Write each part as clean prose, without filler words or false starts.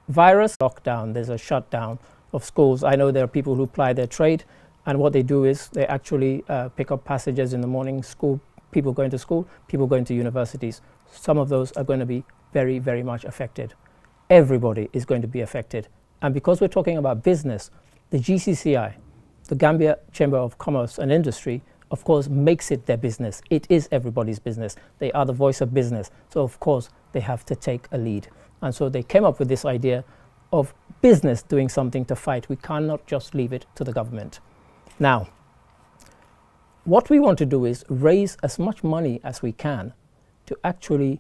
virus lockdown, there's a shutdown of schools. I know there are people who ply their trade, and what they do is they actually pick up passengers in the morning, people going to school, people going to universities. Some of those are going to be very, very much affected. Everybody is going to be affected. And because we're talking about business, the GCCI, the Gambia Chamber of Commerce and Industry, of course, makes it their business. It is everybody's business. They are the voice of business. So, of course, they have to take a lead. And so they came up with this idea of business doing something to fight. We cannot just leave it to the government. Now, what we want to do is raise as much money as we can to actually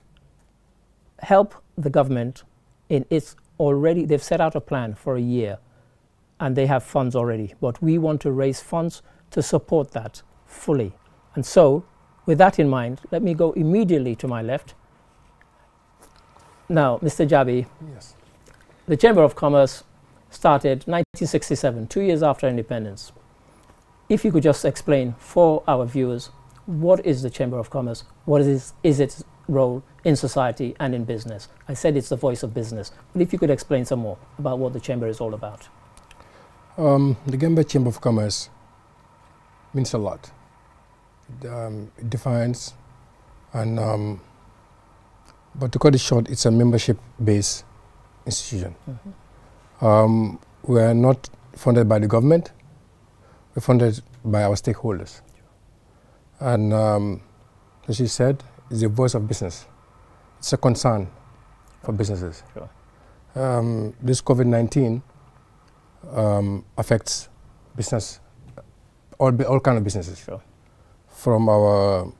help the government in its already, they've set out a plan for a year and they have funds already, but we want to raise funds to support that fully. And so, with that in mind, let me go immediately to my left. Now, Mr. Jabi, yes. The Chamber of Commerce started 1967, 2 years after independence. If you could just explain for our viewers, what is the Chamber of Commerce? What is its role in society and in business? I said it's the voice of business, but if you could explain some more about what the Chamber is all about. The Gambia Chamber of Commerce means a lot. It defines, and but to cut it short, it's a membership-based institution. Mm-hmm. We are not funded by the government. We're funded by our stakeholders. And as you said, it's the voice of business. It's a concern for businesses. Sure. This COVID-19 affects business, all kind of businesses. Sure. From our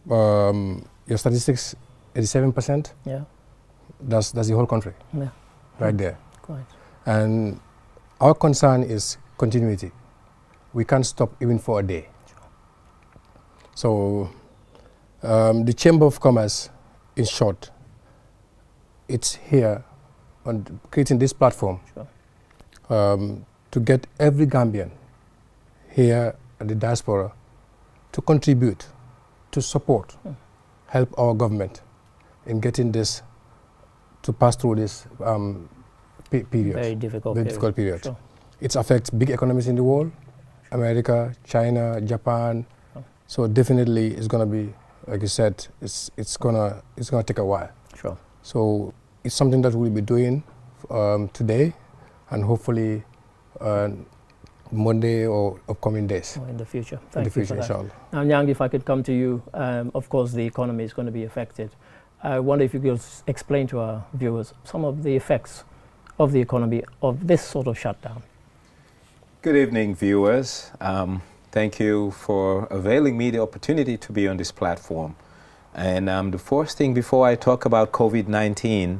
your statistics, 87%. Yeah. That's the whole country. Yeah. Right there. Quite. And our concern is continuity. We can't stop even for a day. Sure. So the Chamber of Commerce, in short, it's here on creating this platform. Sure. To get every Gambian here at the diaspora to contribute, to support, help our government in getting this, to pass through this period. Very difficult period. Sure. It affects big economies in the world, America, China, Japan. Oh. So definitely it's going to be, like you said, it's gonna take a while. Sure. So it's something that we'll be doing today, and hopefully Monday or upcoming days. Or in the future. In the future, inshallah. Now, Nyang, if I could come to you, of course the economy is going to be affected. I wonder if you could explain to our viewers some of the effects of the economy of this sort of shutdown. Good evening, viewers. Thank you for availing me the opportunity to be on this platform. And the first thing before I talk about COVID-19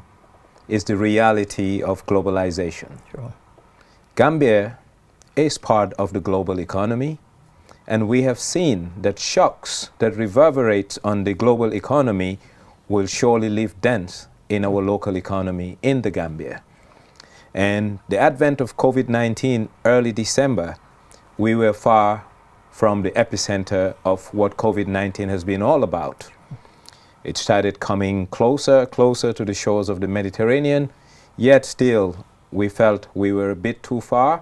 is the reality of globalization. Sure. Gambia is part of the global economy, and we have seen that shocks that reverberate on the global economy will surely leave dents in our local economy in the Gambia. And the advent of COVID-19 early December, we were far from the epicenter of what COVID-19 has been all about. It started coming closer to the shores of the Mediterranean, yet still we felt we were a bit too far,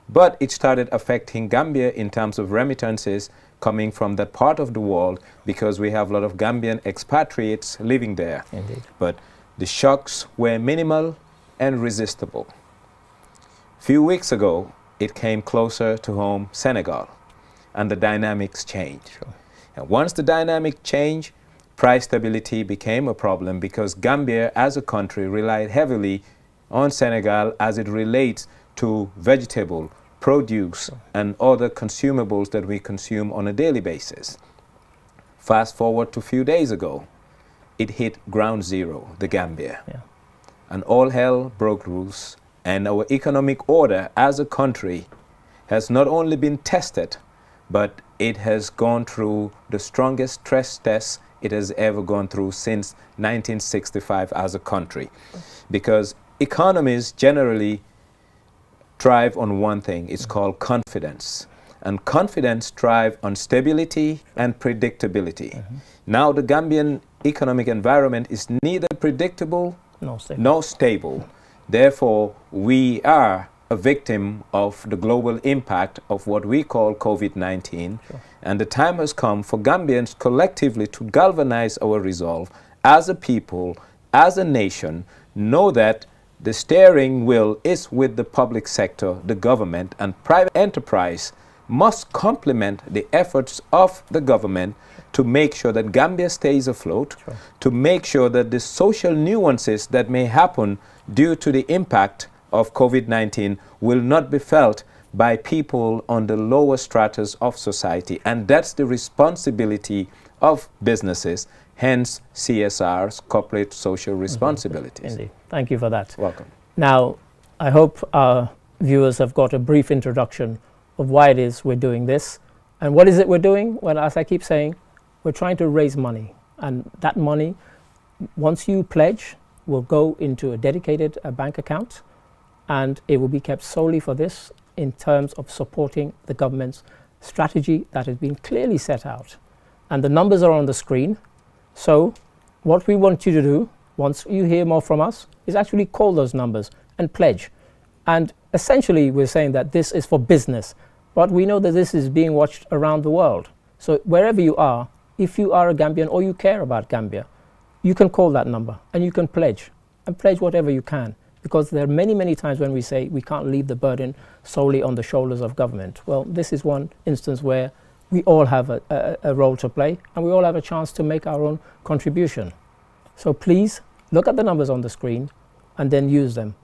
but it started affecting Gambia in terms of remittances coming from that part of the world, because we have a lot of Gambian expatriates living there. Indeed. But the shocks were minimal and resistible. A few weeks ago, it came closer to home, Senegal, and the dynamics changed. Sure. And once the dynamic changed, price stability became a problem, because Gambia as a country relied heavily on Senegal as it relates to vegetable, produce, and other consumables that we consume on a daily basis. Fast forward to a few days ago, it hit ground zero, the Gambia. Yeah. And all hell broke loose, and our economic order as a country has not only been tested, but it has gone through the strongest stress test it has ever gone through since 1965 as a country. Because economies generally thrive on one thing, it's called confidence. And confidence thrives on stability and predictability. Now the Gambian economic environment is neither predictable nor stable. Therefore, we are a victim of the global impact of what we call COVID-19. Sure. And the time has come for Gambians collectively to galvanize our resolve as a people, as a nation, know that the steering wheel is with the public sector, the government, and private enterprise must complement the efforts of the government to make sure that Gambia stays afloat, Sure. to make sure that the social nuances that may happen due to the impact of COVID-19 will not be felt by people on the lower stratas of society. And that's the responsibility of businesses, hence CSRs, corporate social responsibilities. Indeed. Thank you for that. Welcome. Now, I hope our viewers have got a brief introduction of why it is we're doing this. And what is it we're doing? Well, as I keep saying, we're trying to raise money. And that money, once you pledge, will go into a dedicated bank account, and it will be kept solely for this in terms of supporting the government's strategy that has been clearly set out. And the numbers are on the screen. So what we want you to do, once you hear more from us, is actually call those numbers and pledge. And essentially, we're saying that this is for business, but we know that this is being watched around the world. So wherever you are, if you are a Gambian or you care about Gambia, you can call that number and you can pledge, and pledge whatever you can, because there are many, many times when we say we can't leave the burden solely on the shoulders of government. Well, this is one instance where we all have a role to play, and we all have a chance to make our own contribution. So please look at the numbers on the screen and then use them.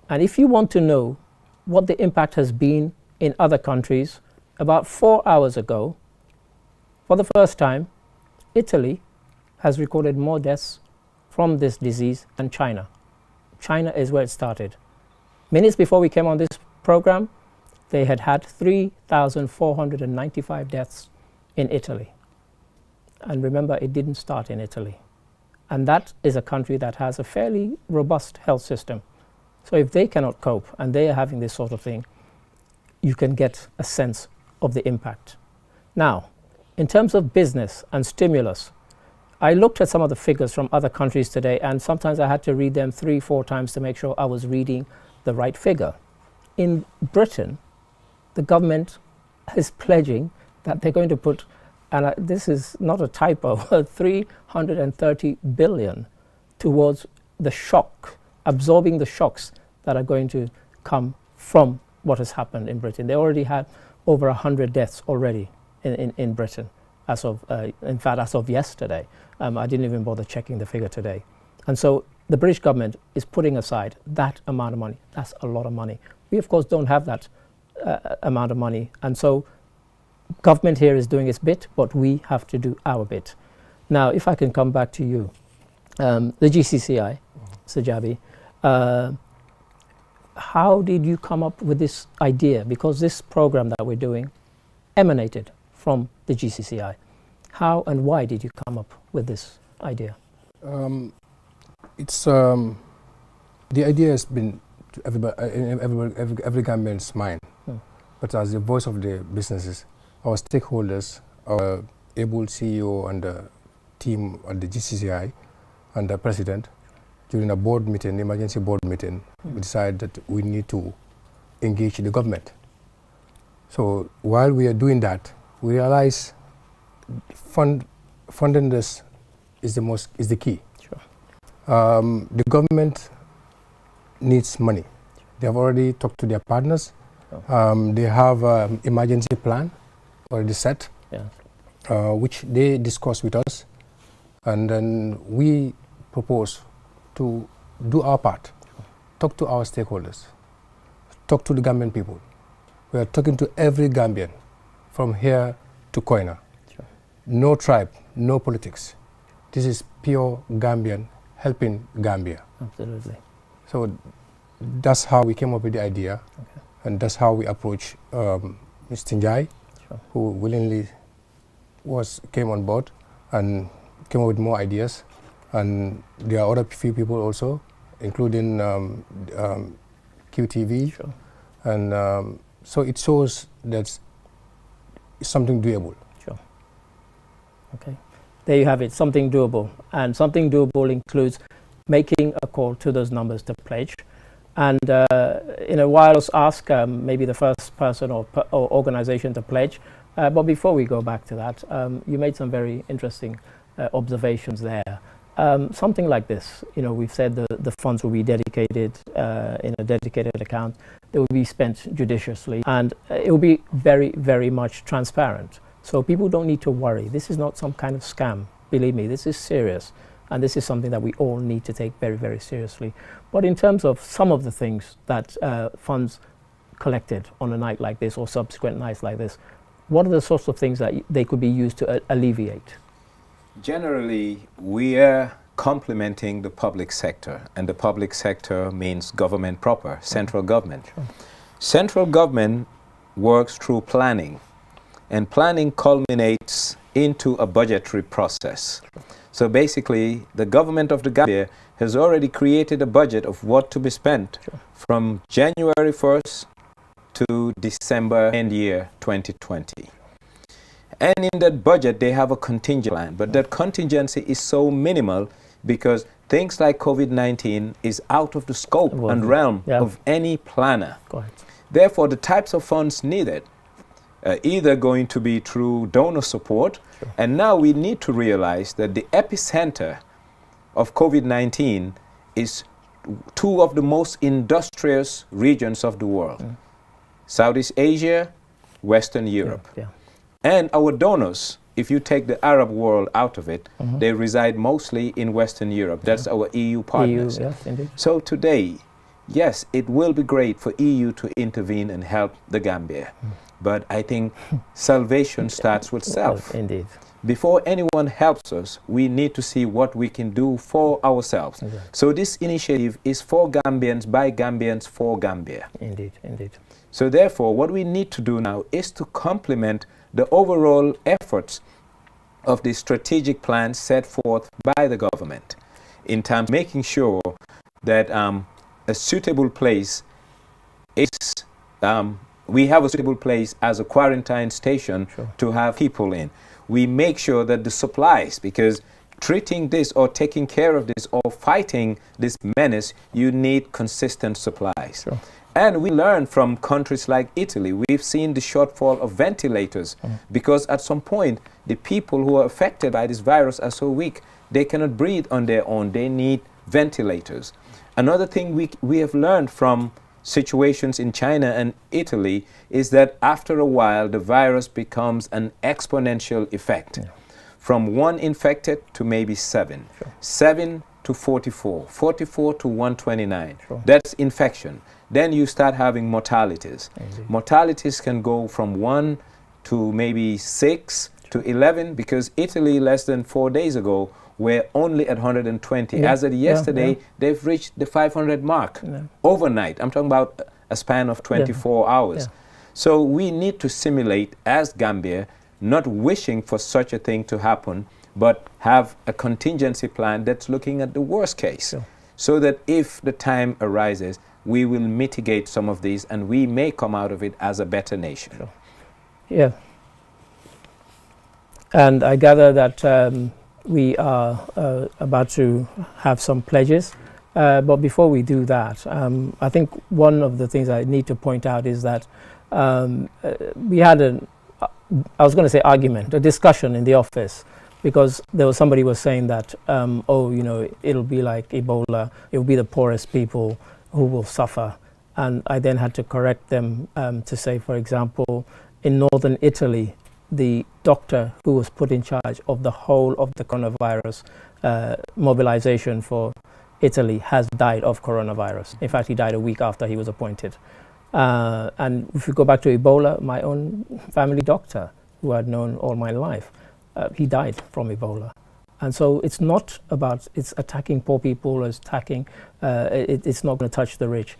And if you want to know what the impact has been in other countries, about 4 hours ago, for the first time, Italy has recorded more deaths from this disease than China. China is where it started. Minutes before we came on this program, they had had 3,495 deaths in Italy. And remember, it didn't start in Italy. And that is a country that has a fairly robust health system. So if they cannot cope and they are having this sort of thing, you can get a sense of the impact. Now, in terms of business and stimulus, I looked at some of the figures from other countries today, and sometimes I had to read them 3-4 times to make sure I was reading the right figure. In Britain, the government is pledging that they're going to put, and this is not a typo, 330 billion towards the shock, absorbing the shocks that are going to come from what has happened in Britain. They already had over 100 deaths already in Britain, as of, in fact, as of yesterday. I didn't even bother checking the figure today. And so the British government is putting aside that amount of money. That's a lot of money. We, of course, don't have that amount of money. And so government here is doing its bit, but we have to do our bit. Now, if I can come back to you, the GCCI, Sajabi, how did you come up with this idea? Because this program that we're doing emanated from the GCCI. How and why did you come up with this idea? It's the idea has been to every Gambian's mind, but as the voice of the businesses, our stakeholders, our able CEO and the team at the GCCI and the president, during a board meeting, emergency board meeting, we decided that we need to engage the government. So while we are doing that, we realize funding this is the key. Sure. The government needs money. They have already talked to their partners. They have emergency plan already set, which they discuss with us, and then we propose to do our part, talk to our stakeholders, talk to the Gambian people. We are talking to every Gambian from here to Koina. Sure. No tribe, no politics. This is pure Gambian helping Gambia. Absolutely. So that's how we came up with the idea, and that's how we approach Mr. Njai, who willingly came on board and came up with more ideas. And there are other few people also, including QTV. Sure. And so it shows that it's something doable. Sure. Okay. There you have it, something doable. And something doable includes making a call to those numbers to pledge. And in a while, let's ask maybe the first person or organization to pledge. But before we go back to that, you made some very interesting observations there. Something like this, we've said the funds will be dedicated in a dedicated account. They will be spent judiciously, and it will be very, very much transparent. So people don't need to worry. This is not some kind of scam. Believe me, this is serious. And this is something that we all need to take very, very seriously. But in terms of some of the things that funds collected on a night like this or subsequent nights like this, what are the sorts of things that they could be used to alleviate? Generally, we are complementing the public sector, and the public sector means government proper, central government. Sure. Central government works through planning, and planning culminates into a budgetary process. Sure. So basically, the government of the Gambia has already created a budget of what to be spent sure. from January 1st to December end year 2020. And in that budget, they have a contingency plan. But that contingency is so minimal because things like COVID-19 is out of the scope and realm of any planner. Therefore, the types of funds needed are either going to be through donor support. Sure. And now we need to realize that the epicenter of COVID-19 is two of the most industrious regions of the world. Southeast Asia, Western Europe. And our donors, if you take the Arab world out of it, they reside mostly in Western Europe. That's our EU partners. EU, yes, indeed. So today, yes, it will be great for EU to intervene and help the Gambia. But I think salvation starts with self. Indeed. Before anyone helps us, we need to see what we can do for ourselves. Exactly. So this initiative is for Gambians, by Gambians, for Gambia. Indeed, indeed. So therefore, what we need to do now is to complement the overall efforts of the strategic plan set forth by the government in terms of making sure that a suitable place is, we have a suitable place as a quarantine station to have people in. We make sure that the supplies, because treating this or taking care of this or fighting this menace, you need consistent supplies. And we learn from countries like Italy. We've seen the shortfall of ventilators because at some point, the people who are affected by this virus are so weak, they cannot breathe on their own. They need ventilators. Another thing we have learned from situations in China and Italy is that after a while, the virus becomes an exponential effect. From 1 infected to maybe 7, 7 to 44, 44 to 129. That's infection. Then you start having mortalities. Mortalities can go from 1 to maybe 6 to 11 because Italy less than 4 days ago were only at 120. As of yesterday, they've reached the 500 mark overnight. I'm talking about a span of 24 hours. So we need to simulate as Gambia, not wishing for such a thing to happen, but have a contingency plan that's looking at the worst case. So that if the time arises, we will mitigate some of these and we may come out of it as a better nation. Yeah. And I gather that we are about to have some pledges. But before we do that, I think one of the things I need to point out is that we had I was going to say argument, a discussion in the office, because there was somebody was saying that, it'll be like Ebola, it'll be the poorest people who will suffer. And I then had to correct them to say, for example, in northern Italy, the doctor who was put in charge of the whole of the coronavirus mobilization for Italy has died of coronavirus. In fact, he died a week after he was appointed. And if we go back to Ebola, my own family doctor, who I'd known all my life, he died from Ebola. And so it's not about, it's attacking poor people, it's attacking, it's not going to touch the rich.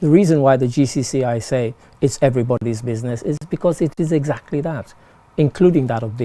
The reason why the GCCI say it's everybody's business is because it is exactly that, including that of